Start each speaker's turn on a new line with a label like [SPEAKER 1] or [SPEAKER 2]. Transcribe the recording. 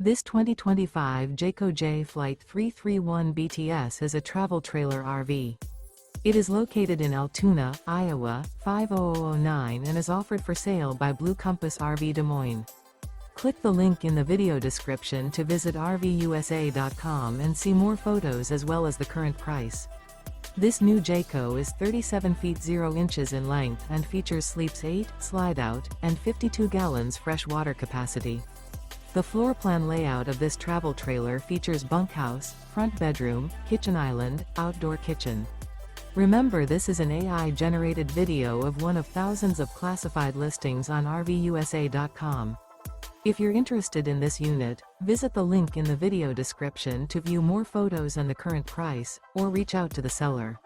[SPEAKER 1] This 2025 Jayco Jay Flight 331 BTS is a travel trailer RV. It is located in Altoona, Iowa, 50009 and is offered for sale by Blue Compass RV Des Moines. Click the link in the video description to visit RVUSA.com and see more photos as well as the current price. This new Jayco is 37 feet 0 inches in length and features sleeps 8, slide-out, and 52 gallons fresh water capacity. The floor plan layout of this travel trailer features bunkhouse, front bedroom, kitchen island, outdoor kitchen. Remember, this is an AI-generated video of one of thousands of classified listings on RVUSA.com. If you're interested in this unit, visit the link in the video description to view more photos and the current price, or reach out to the seller.